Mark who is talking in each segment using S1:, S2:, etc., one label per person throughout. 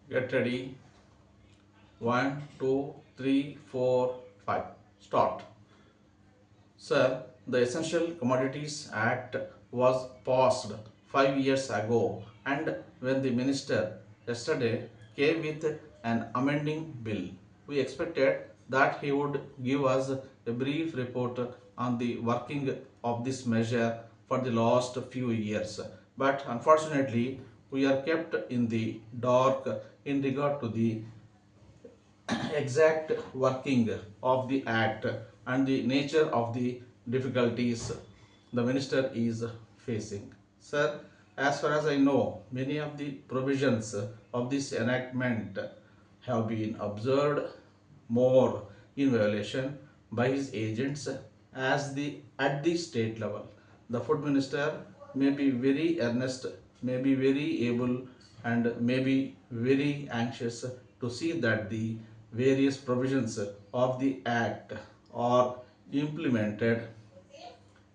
S1: Get ready. One, two, three, four, five. Start. Sir, the Essential Commodities Act was passed 5 years ago, and when the minister yesterday came with an amending bill, we expected that he would give us a brief report on the working of this measure for the last few years. But unfortunately, we are kept in the dark in regard to the exact working of the act and the nature of the difficulties the minister is facing. Sir, as far as I know, many of the provisions of this enactment have been observed more in violation by his agents as the at the state level. The food minister may be very earnest, may be very able, and may be very anxious to see that the various provisions of the act are implemented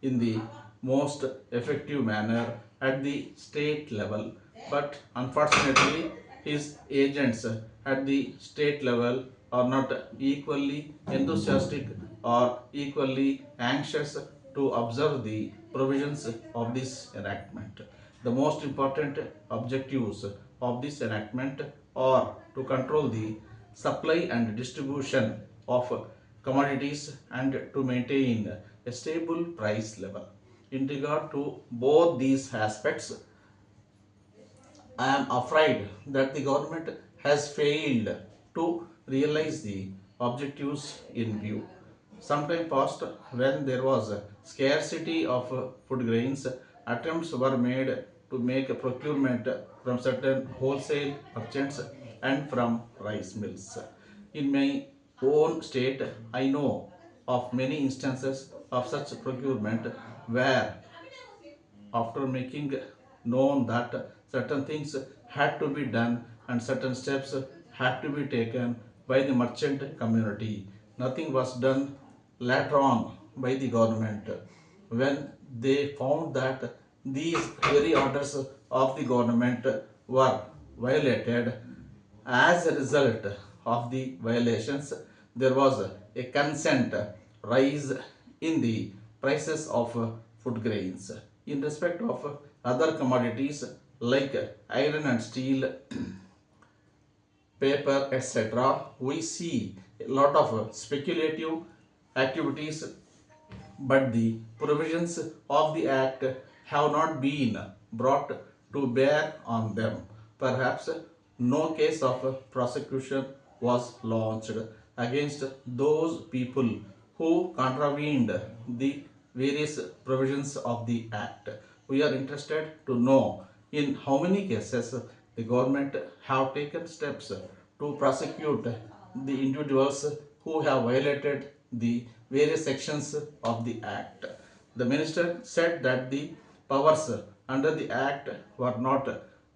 S1: in the most effective manner at the state level, but unfortunately his agents at the state level are not equally enthusiastic or equally anxious to observe the provisions of this enactment. The most important objectives of this enactment are to control the supply and distribution of commodities and to maintain a stable price level. In regard to both these aspects, I am afraid that the government has failed to realize the objectives in view. Sometime past, when there was a scarcity of food grains, attempts were made to make a procurement from certain wholesale merchants and from rice mills. In my own state, I know of many instances of such procurement where after making known that certain things had to be done and certain steps had to be taken by the merchant community. Nothing was done later on by the government when they found that these very orders of the government were violated. As a result of the violations, there was a consent rise in the prices of food grains. In respect of other commodities like iron and steel, paper, etc., we see a lot of speculative activities, but the provisions of the act have not been brought to bear on them. Perhaps no case of prosecution was launched against those people who contravened the various provisions of the act. We are interested to know in how many cases the government have taken steps to prosecute the individuals who have violated the various sections of the act. The minister said that the powers under the act were not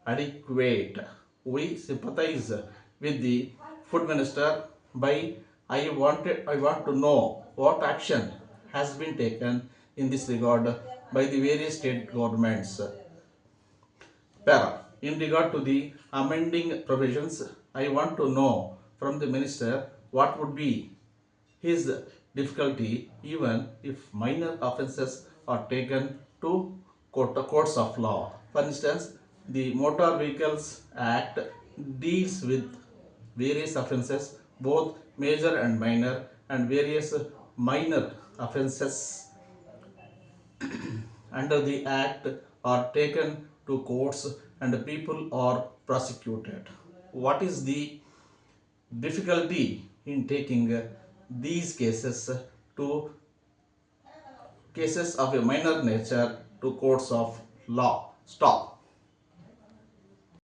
S1: adequate. We sympathize with the food minister by I want to know what action has been taken in this regard by the various state governments. Para. In regard to the amending provisions, I want to know from the minister what would be his difficulty even if minor offences are taken to courts of law. For instance, the Motor Vehicles Act deals with various offences, both major and minor, and various minor offences under the act are taken to courts and people are prosecuted. What is the difficulty in taking these to cases of a minor nature to courts of law? Stop.